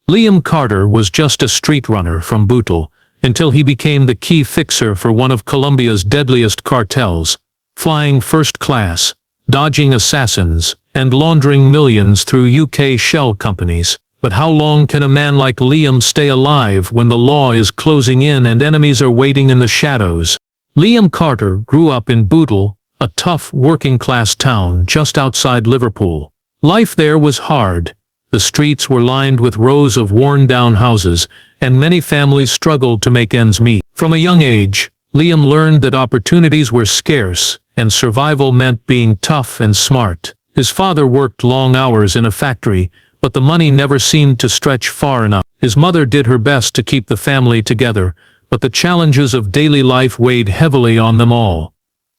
Liam Carter was just a street runner from Bootle, until he became the key fixer for one of Colombia's deadliest cartels, flying first class, dodging assassins, and laundering millions through UK shell companies. But how long can a man like Liam stay alive when the law is closing in and enemies are waiting in the shadows? Liam Carter grew up in Bootle, a tough working-class town just outside Liverpool. Life there was hard. The streets were lined with rows of worn-down houses, and many families struggled to make ends meet. From a young age, Liam learned that opportunities were scarce, and survival meant being tough and smart. His father worked long hours in a factory, but the money never seemed to stretch far enough. His mother did her best to keep the family together, but the challenges of daily life weighed heavily on them all.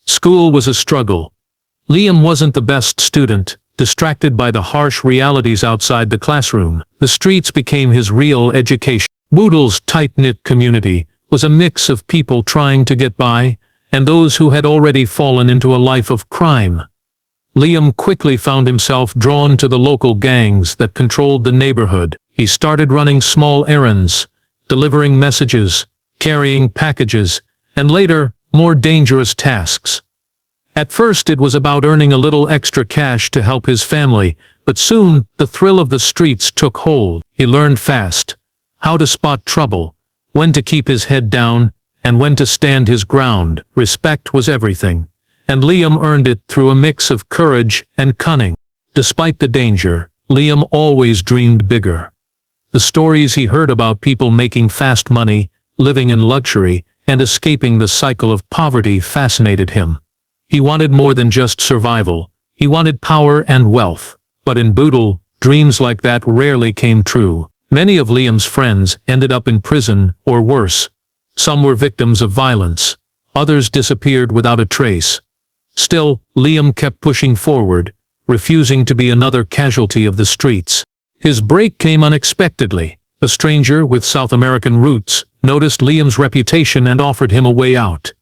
School was a struggle. Liam wasn't the best student, distracted by the harsh realities outside the classroom. The streets became his real education. Bootle's tight-knit community was a mix of people trying to get by, and those who had already fallen into a life of crime. Liam quickly found himself drawn to the local gangs that controlled the neighborhood. He started running small errands, delivering messages, carrying packages, and later, more dangerous tasks. At first it was about earning a little extra cash to help his family, but soon the thrill of the streets took hold. He learned fast how to spot trouble, when to keep his head down, and when to stand his ground. Respect was everything, and Liam earned it through a mix of courage and cunning. Despite the danger, Liam always dreamed bigger. The stories he heard about people making fast money, living in luxury, and escaping the cycle of poverty fascinated him. He wanted more than just survival. He wanted power and wealth. But in Bootle, dreams like that rarely came true. Many of Liam's friends ended up in prison, or worse. Some were victims of violence. Others disappeared without a trace. Still, Liam kept pushing forward, refusing to be another casualty of the streets. His break came unexpectedly. A stranger with South American roots noticed Liam's reputation and offered him a way out.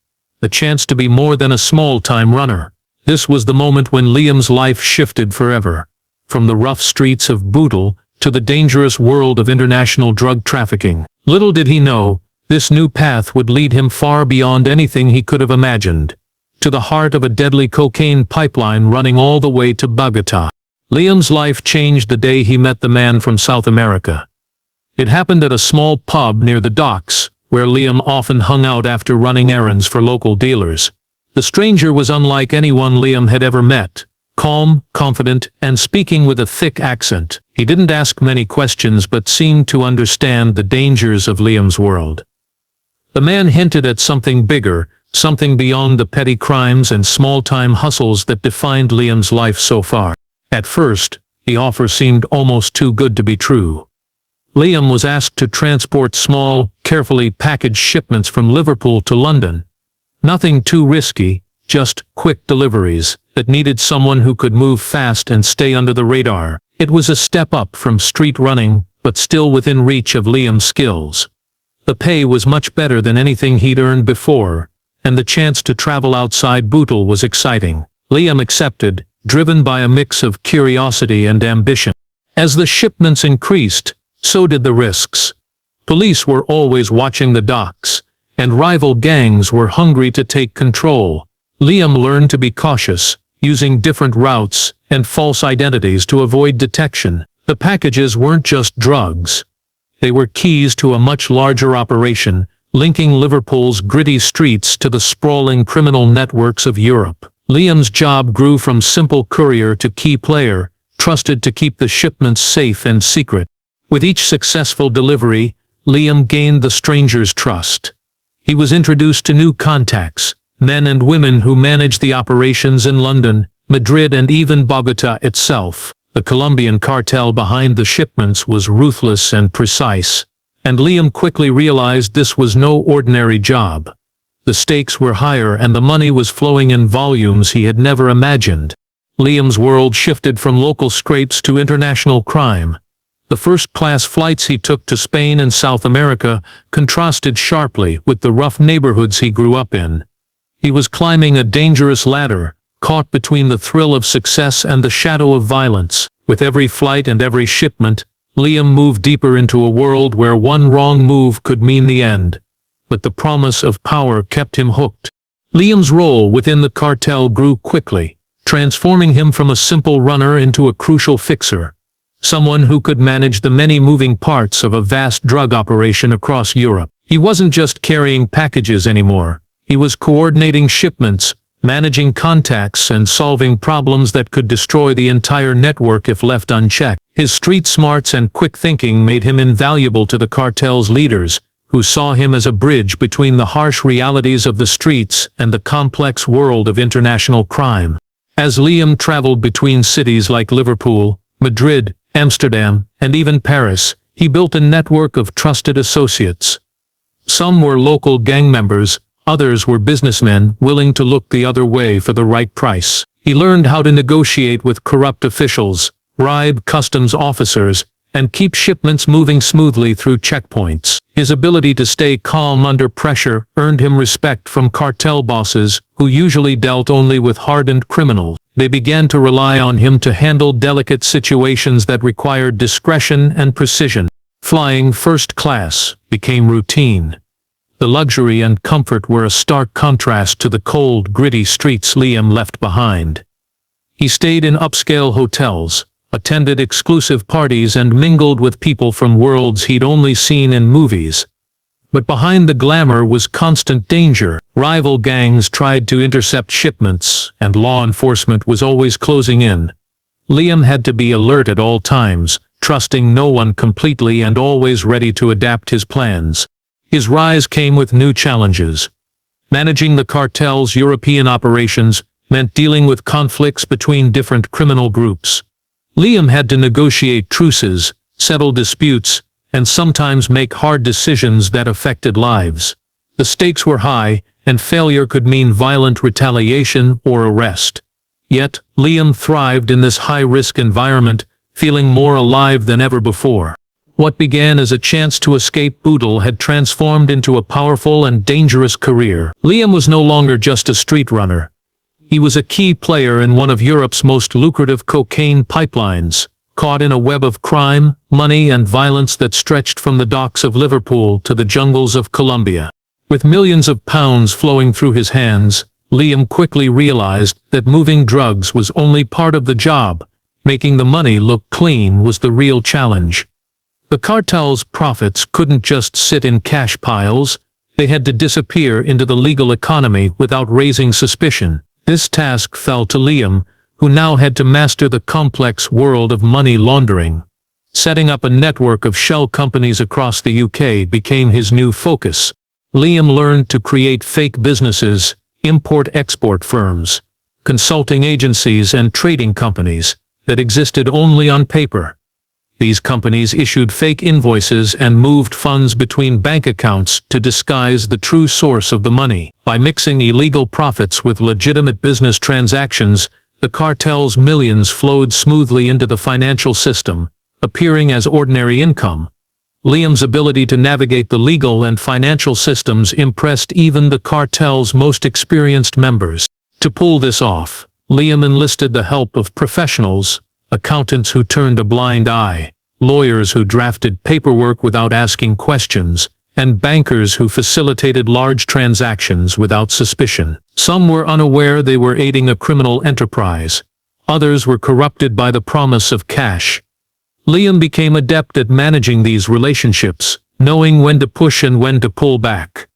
The chance to be more than a small-time runner. This was the moment when Liam's life shifted forever. From the rough streets of Bootle to the dangerous world of international drug trafficking. Little did he know, this new path would lead him far beyond anything he could have imagined. To the heart of a deadly cocaine pipeline running all the way to Bogota. Liam's life changed the day he met the man from South America. It happened at a small pub near the docks, where Liam often hung out after running errands for local dealers. The stranger was unlike anyone Liam had ever met. Calm, confident, and speaking with a thick accent. He didn't ask many questions but seemed to understand the dangers of Liam's world. The man hinted at something bigger, something beyond the petty crimes and small-time hustles that defined Liam's life so far. At first, the offer seemed almost too good to be true. Liam was asked to transport small, carefully packaged shipments from Liverpool to London. Nothing too risky, just quick deliveries that needed someone who could move fast and stay under the radar. It was a step up from street running, but still within reach of Liam's skills. The pay was much better than anything he'd earned before, and the chance to travel outside Bootle was exciting. Liam accepted, driven by a mix of curiosity and ambition. As the shipments increased, so did the risks. Police were always watching the docks, and rival gangs were hungry to take control. Liam learned to be cautious, using different routes and false identities to avoid detection. The packages weren't just drugs. They were keys to a much larger operation, linking Liverpool's gritty streets to the sprawling criminal networks of Europe. Liam's job grew from simple courier to key player, trusted to keep the shipments safe and secret. With each successful delivery, Liam gained the stranger's trust. He was introduced to new contacts, men and women who managed the operations in London, Madrid and even Bogota itself. The Colombian cartel behind the shipments was ruthless and precise, and Liam quickly realized this was no ordinary job. The stakes were higher and the money was flowing in volumes he had never imagined. Liam's world shifted from local scrapes to international crime. The first-class flights he took to Spain and South America contrasted sharply with the rough neighborhoods he grew up in. He was climbing a dangerous ladder, caught between the thrill of success and the shadow of violence. With every flight and every shipment, Liam moved deeper into a world where one wrong move could mean the end. But the promise of power kept him hooked. Liam's role within the cartel grew quickly, transforming him from a simple runner into a crucial fixer. Someone who could manage the many moving parts of a vast drug operation across Europe. He wasn't just carrying packages anymore. He was coordinating shipments, managing contacts, and solving problems that could destroy the entire network if left unchecked. His street smarts and quick thinking made him invaluable to the cartel's leaders, who saw him as a bridge between the harsh realities of the streets and the complex world of international crime. As Liam traveled between cities like Liverpool, Madrid, Amsterdam, and even Paris, he built a network of trusted associates. Some were local gang members, others were businessmen willing to look the other way for the right price. He learned how to negotiate with corrupt officials, bribe customs officers, and keep shipments moving smoothly through checkpoints. His ability to stay calm under pressure earned him respect from cartel bosses who usually dealt only with hardened criminals. They began to rely on him to handle delicate situations that required discretion and precision. Flying first class became routine. The luxury and comfort were a stark contrast to the cold, gritty streets Liam left behind. He stayed in upscale hotels, attended exclusive parties, and mingled with people from worlds he'd only seen in movies. But behind the glamour was constant danger. Rival gangs tried to intercept shipments, and law enforcement was always closing in. Liam had to be alert at all times, trusting no one completely and always ready to adapt his plans. His rise came with new challenges. Managing the cartel's European operations meant dealing with conflicts between different criminal groups. Liam had to negotiate truces, settle disputes, and sometimes make hard decisions that affected lives. The stakes were high, and failure could mean violent retaliation or arrest. Yet, Liam thrived in this high-risk environment, feeling more alive than ever before. What began as a chance to escape Bootle had transformed into a powerful and dangerous career. Liam was no longer just a street runner. He was a key player in one of Europe's most lucrative cocaine pipelines, caught in a web of crime, money, and violence that stretched from the docks of Liverpool to the jungles of Colombia. With millions of pounds flowing through his hands, Liam quickly realized that moving drugs was only part of the job. Making the money look clean was the real challenge. The cartel's profits couldn't just sit in cash piles. They had to disappear into the legal economy without raising suspicion. This task fell to Liam, who now had to master the complex world of money laundering. Setting up a network of shell companies across the UK became his new focus. Liam learned to create fake businesses, import-export firms, consulting agencies, and trading companies that existed only on paper. These companies issued fake invoices and moved funds between bank accounts to disguise the true source of the money. By mixing illegal profits with legitimate business transactions, the cartel's millions flowed smoothly into the financial system, appearing as ordinary income. Liam's ability to navigate the legal and financial systems impressed even the cartel's most experienced members. To pull this off, Liam enlisted the help of professionals, accountants who turned a blind eye, lawyers who drafted paperwork without asking questions, and bankers who facilitated large transactions without suspicion. Some were unaware they were aiding a criminal enterprise. Others were corrupted by the promise of cash. Liam became adept at managing these relationships, knowing when to push and when to pull back.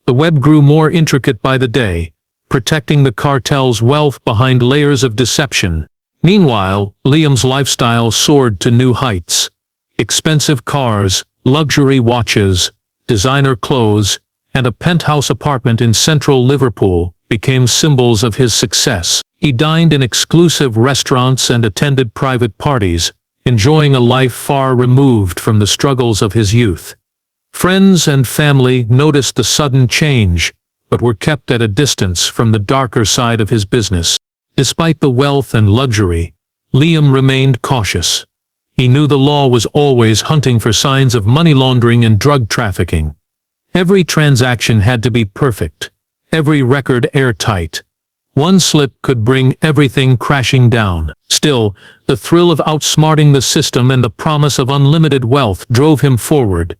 The web grew more intricate by the day, protecting the cartel's wealth behind layers of deception. Meanwhile, Liam's lifestyle soared to new heights. Expensive cars, luxury watches, designer clothes, and a penthouse apartment in central Liverpool became symbols of his success. He dined in exclusive restaurants and attended private parties, enjoying a life far removed from the struggles of his youth. Friends and family noticed the sudden change, but were kept at a distance from the darker side of his business. Despite the wealth and luxury, Liam remained cautious. He knew the law was always hunting for signs of money laundering and drug trafficking. Every transaction had to be perfect, every record airtight. One slip could bring everything crashing down. Still, the thrill of outsmarting the system and the promise of unlimited wealth drove him forward.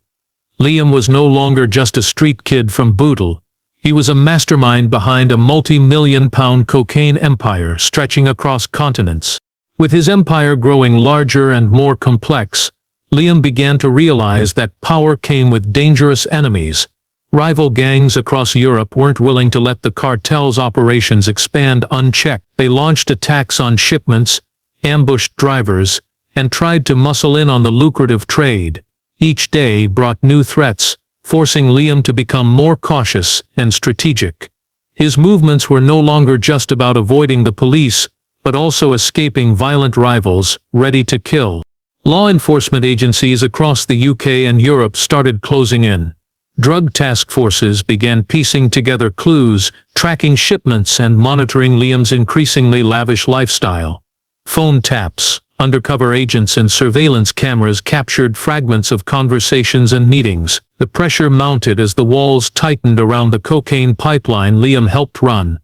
Liam was no longer just a street kid from Bootle. He was a mastermind behind a multi-million-pound cocaine empire stretching across continents. With his empire growing larger and more complex, Liam began to realize that power came with dangerous enemies. Rival gangs across Europe weren't willing to let the cartel's operations expand unchecked. They launched attacks on shipments, ambushed drivers, and tried to muscle in on the lucrative trade. Each day brought new threats, forcing Liam to become more cautious and strategic. His movements were no longer just about avoiding the police, but also escaping violent rivals ready to kill. Law enforcement agencies across the UK and Europe started closing in. Drug task forces began piecing together clues, tracking shipments and monitoring Liam's increasingly lavish lifestyle. Phone taps, undercover agents and surveillance cameras captured fragments of conversations and meetings. The pressure mounted as the walls tightened around the cocaine pipeline Liam helped run.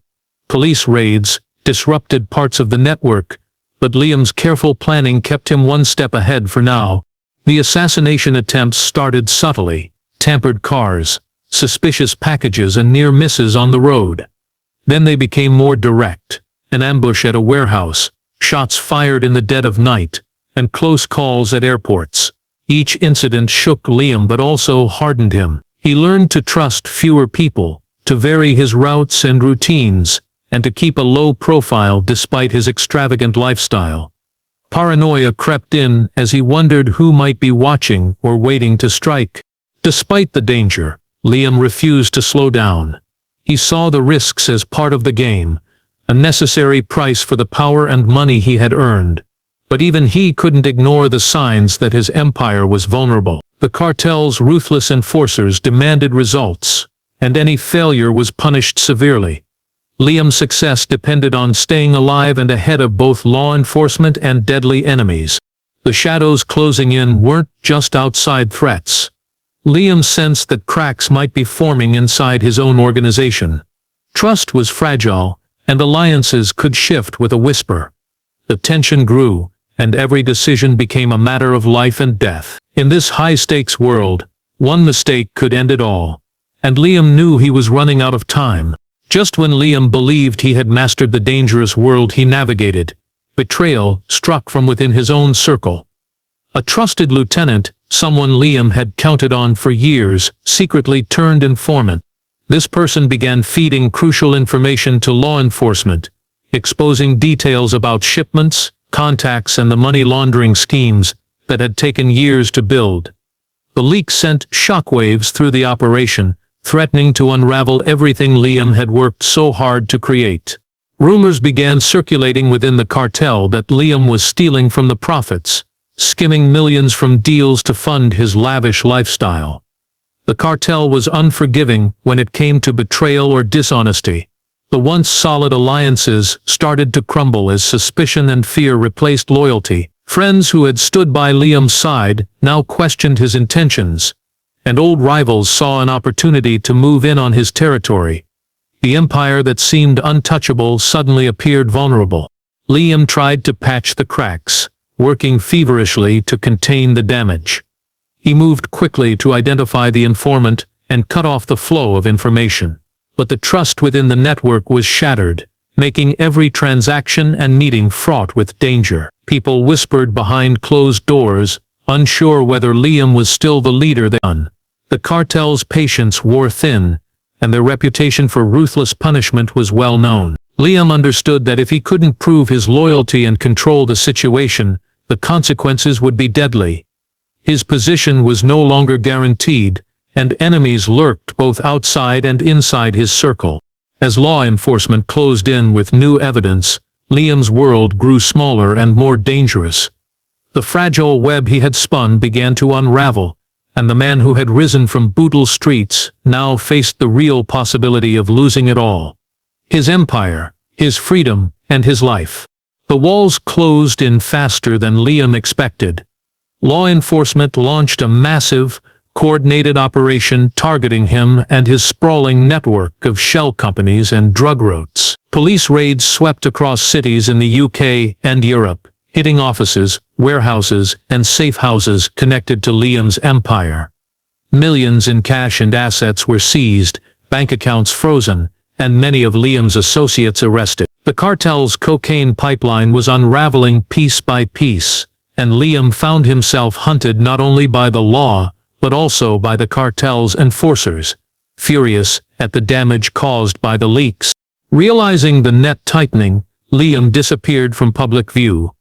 Police raids disrupted parts of the network, but Liam's careful planning kept him one step ahead for now. The assassination attempts started subtly. Tampered cars, suspicious packages and near misses on the road. Then they became more direct. An ambush at a warehouse, shots fired in the dead of night, and close calls at airports. Each incident shook Liam but also hardened him. He learned to trust fewer people, to vary his routes and routines, and to keep a low profile despite his extravagant lifestyle. Paranoia crept in as he wondered who might be watching or waiting to strike. Despite the danger, Liam refused to slow down. He saw the risks as part of the game, a necessary price for the power and money he had earned. But even he couldn't ignore the signs that his empire was vulnerable. The cartel's ruthless enforcers demanded results, and any failure was punished severely. Liam's success depended on staying alive and ahead of both law enforcement and deadly enemies. The shadows closing in weren't just outside threats. Liam sensed that cracks might be forming inside his own organization. Trust was fragile, and alliances could shift with a whisper. The tension grew, and every decision became a matter of life and death. In this high-stakes world, one mistake could end it all. And Liam knew he was running out of time. Just when Liam believed he had mastered the dangerous world he navigated, betrayal struck from within his own circle. A trusted lieutenant, someone Liam had counted on for years, secretly turned informant. This person began feeding crucial information to law enforcement, exposing details about shipments, contacts and the money laundering schemes that had taken years to build. The leak sent shockwaves through the operation, threatening to unravel everything Liam had worked so hard to create. Rumors began circulating within the cartel that Liam was stealing from the profits, skimming millions from deals to fund his lavish lifestyle. The cartel was unforgiving when it came to betrayal or dishonesty. The once solid alliances started to crumble as suspicion and fear replaced loyalty. Friends who had stood by Liam's side now questioned his intentions, and old rivals saw an opportunity to move in on his territory. The empire that seemed untouchable suddenly appeared vulnerable. Liam tried to patch the cracks, working feverishly to contain the damage. He moved quickly to identify the informant and cut off the flow of information. But the trust within the network was shattered, making every transaction and meeting fraught with danger. People whispered behind closed doors, unsure whether Liam was still the leader they won. The cartel's patience wore thin, and their reputation for ruthless punishment was well known. Liam understood that if he couldn't prove his loyalty and control the situation, the consequences would be deadly. His position was no longer guaranteed, and enemies lurked both outside and inside his circle. As law enforcement closed in with new evidence, Liam's world grew smaller and more dangerous. The fragile web he had spun began to unravel, and the man who had risen from Bootle streets now faced the real possibility of losing it all. His empire, his freedom, and his life. The walls closed in faster than Liam expected. Law enforcement launched a massive, coordinated operation targeting him and his sprawling network of shell companies and drug routes. Police raids swept across cities in the UK and Europe, hitting offices, warehouses, and safe houses connected to Liam's empire. Millions in cash and assets were seized, bank accounts frozen, and many of Liam's associates arrested. The cartel's cocaine pipeline was unraveling piece by piece, and Liam found himself hunted not only by the law, but also by the cartel's enforcers, furious at the damage caused by the leaks. Realizing the net tightening, Liam disappeared from public view.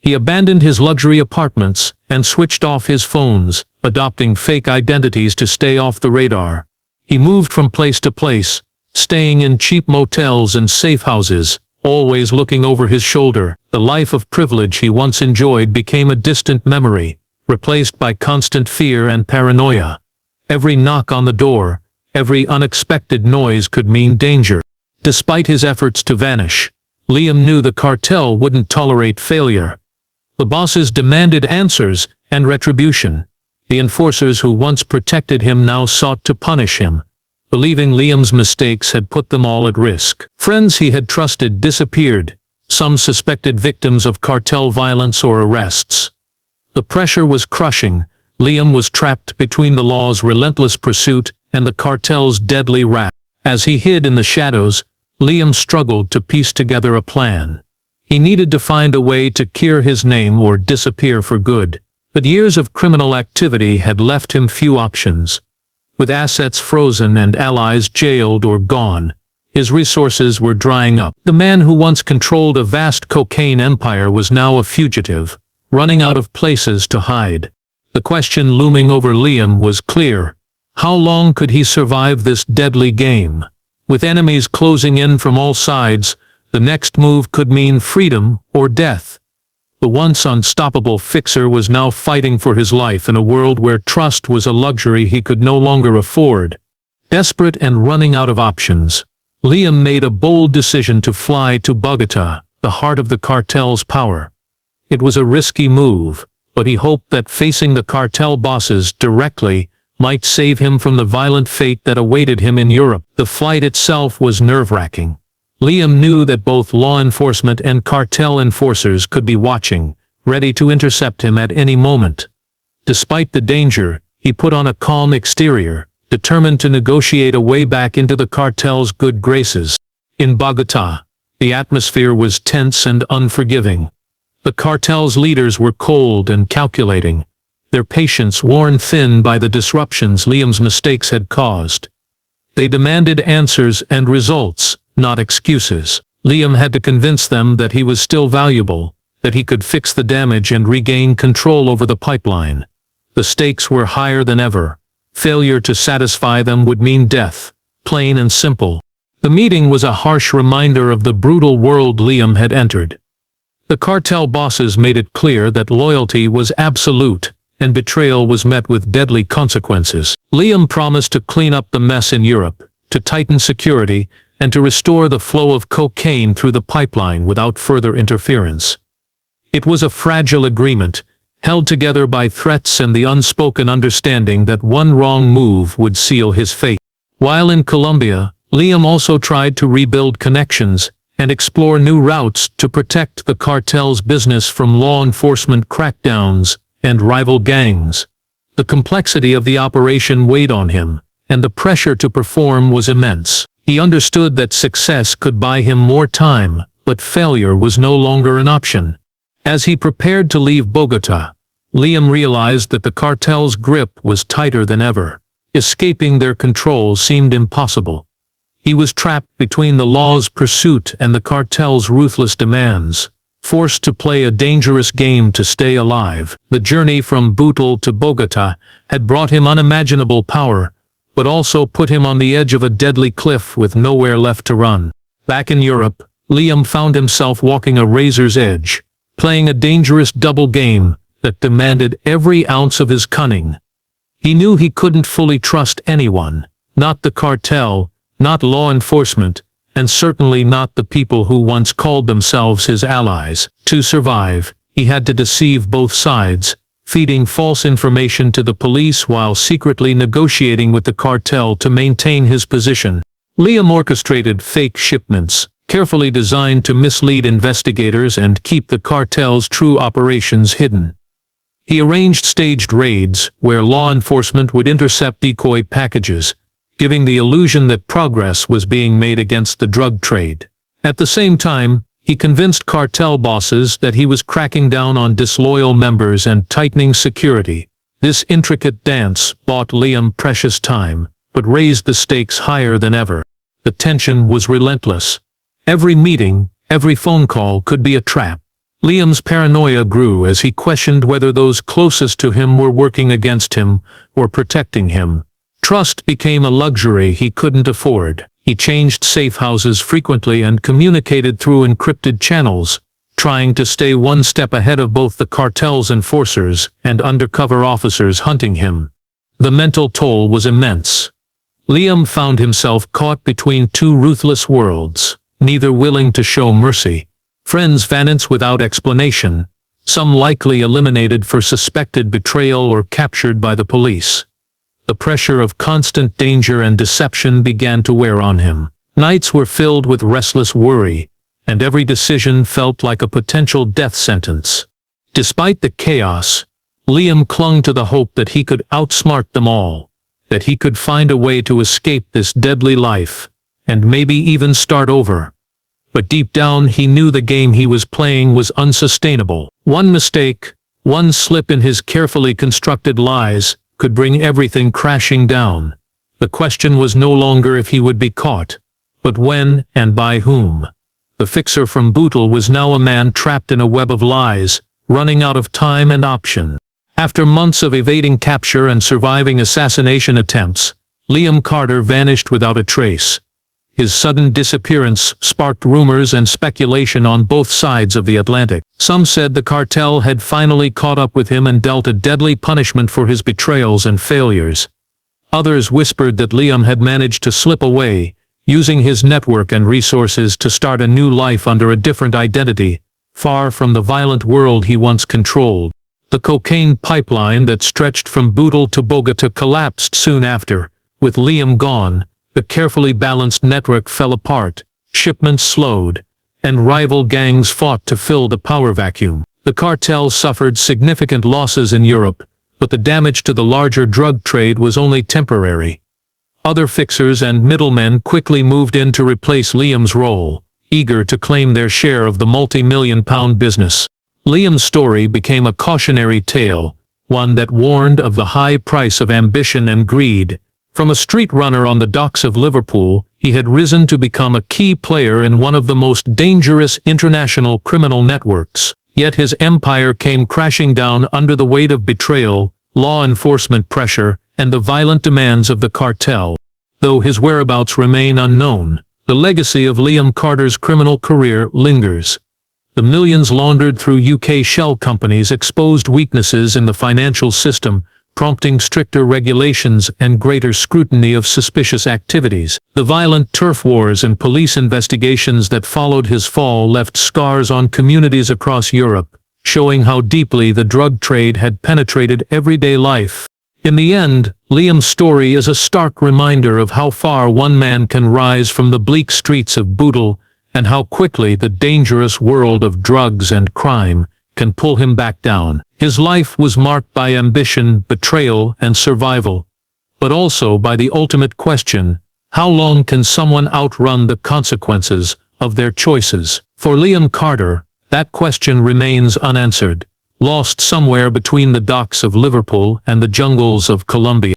He abandoned his luxury apartments and switched off his phones, adopting fake identities to stay off the radar. He moved from place to place, staying in cheap motels and safe houses, always looking over his shoulder. The life of privilege he once enjoyed became a distant memory, replaced by constant fear and paranoia. Every knock on the door, every unexpected noise could mean danger. Despite his efforts to vanish, Liam knew the cartel wouldn't tolerate failure. The bosses demanded answers and retribution. The enforcers who once protected him now sought to punish him, believing Liam's mistakes had put them all at risk. Friends he had trusted disappeared, some suspected victims of cartel violence or arrests. The pressure was crushing. Liam was trapped between the law's relentless pursuit and the cartel's deadly wrath. As he hid in the shadows, Liam struggled to piece together a plan. He needed to find a way to clear his name or disappear for good. But years of criminal activity had left him few options. With assets frozen and allies jailed or gone, his resources were drying up. The man who once controlled a vast cocaine empire was now a fugitive, running out of places to hide. The question looming over Liam was clear. How long could he survive this deadly game? With enemies closing in from all sides, the next move could mean freedom or death. The once unstoppable fixer was now fighting for his life in a world where trust was a luxury he could no longer afford. Desperate and running out of options, Liam made a bold decision to fly to Bogota, the heart of the cartel's power. It was a risky move, but he hoped that facing the cartel bosses directly might save him from the violent fate that awaited him in Europe. The flight itself was nerve-wracking. Liam knew that both law enforcement and cartel enforcers could be watching, ready to intercept him at any moment. Despite the danger, he put on a calm exterior, determined to negotiate a way back into the cartel's good graces. In Bogota, the atmosphere was tense and unforgiving. The cartel's leaders were cold and calculating, their patience worn thin by the disruptions Liam's mistakes had caused. They demanded answers and results, not excuses. Liam had to convince them that he was still valuable, that he could fix the damage and regain control over the pipeline. The stakes were higher than ever. Failure to satisfy them would mean death, plain and simple. The meeting was a harsh reminder of the brutal world Liam had entered. The cartel bosses made it clear that loyalty was absolute, and betrayal was met with deadly consequences. Liam promised to clean up the mess in Europe, to tighten security, and to restore the flow of cocaine through the pipeline without further interference. It was a fragile agreement, held together by threats and the unspoken understanding that one wrong move would seal his fate. While in Colombia, Liam also tried to rebuild connections and explore new routes to protect the cartel's business from law enforcement crackdowns and rival gangs. The complexity of the operation weighed on him, and the pressure to perform was immense. He understood that success could buy him more time, but failure was no longer an option. As he prepared to leave Bogota, Liam realized that the cartel's grip was tighter than ever. Escaping their control seemed impossible. He was trapped between the law's pursuit and the cartel's ruthless demands, forced to play a dangerous game to stay alive. The journey from Bootle to Bogota had brought him unimaginable power, but also put him on the edge of a deadly cliff with nowhere left to run. Back in Europe, Liam found himself walking a razor's edge, playing a dangerous double game that demanded every ounce of his cunning. He knew he couldn't fully trust anyone, not the cartel, not law enforcement, and certainly not the people who once called themselves his allies. To survive, he had to deceive both sides, feeding false information to the police while secretly negotiating with the cartel to maintain his position. Liam orchestrated fake shipments, carefully designed to mislead investigators and keep the cartel's true operations hidden. He arranged staged raids where law enforcement would intercept decoy packages, giving the illusion that progress was being made against the drug trade. At the same time, he convinced cartel bosses that he was cracking down on disloyal members and tightening security. This intricate dance bought Liam precious time, but raised the stakes higher than ever. The tension was relentless. Every meeting, every phone call could be a trap. Liam's paranoia grew as he questioned whether those closest to him were working against him or protecting him. Trust became a luxury he couldn't afford. He changed safe houses frequently and communicated through encrypted channels, trying to stay one step ahead of both the cartel's enforcers and undercover officers hunting him. The mental toll was immense. Liam found himself caught between two ruthless worlds, neither willing to show mercy. Friends vanished without explanation, some likely eliminated for suspected betrayal or captured by the police. The pressure of constant danger and deception began to wear on him. Nights were filled with restless worry, and every decision felt like a potential death sentence. Despite the chaos, Liam clung to the hope that he could outsmart them all, that he could find a way to escape this deadly life, and maybe even start over. But deep down he knew the game he was playing was unsustainable. One mistake, one slip in his carefully constructed lies, could bring everything crashing down. The question was no longer if he would be caught, but when and by whom. The fixer from Bootle was now a man trapped in a web of lies, running out of time and option. After months of evading capture and surviving assassination attempts, Liam Carter vanished without a trace. His sudden disappearance sparked rumors and speculation on both sides of the Atlantic. Some said the cartel had finally caught up with him and dealt a deadly punishment for his betrayals and failures. Others whispered that Liam had managed to slip away, using his network and resources to start a new life under a different identity, far from the violent world he once controlled. The cocaine pipeline that stretched from Bootle to Bogota collapsed soon after. With Liam gone, the carefully balanced network fell apart, shipments slowed, and rival gangs fought to fill the power vacuum. The cartel suffered significant losses in Europe, but the damage to the larger drug trade was only temporary. Other fixers and middlemen quickly moved in to replace Liam's role, eager to claim their share of the multi-million-pound business. Liam's story became a cautionary tale, one that warned of the high price of ambition and greed. From a street runner on the docks of Liverpool, he had risen to become a key player in one of the most dangerous international criminal networks. Yet his empire came crashing down under the weight of betrayal, law enforcement pressure, and the violent demands of the cartel. Though his whereabouts remain unknown, the legacy of Liam Carter's criminal career lingers. The millions laundered through UK shell companies exposed weaknesses in the financial system, prompting stricter regulations and greater scrutiny of suspicious activities. The violent turf wars and police investigations that followed his fall left scars on communities across Europe, showing how deeply the drug trade had penetrated everyday life. In the end, Liam's story is a stark reminder of how far one man can rise from the bleak streets of Bootle, and how quickly the dangerous world of drugs and crime can pull him back down. His life was marked by ambition, betrayal, and survival, but also by the ultimate question: how long can someone outrun the consequences of their choices? For Liam Carter, that question remains unanswered, lost somewhere between the docks of Liverpool and the jungles of Colombia.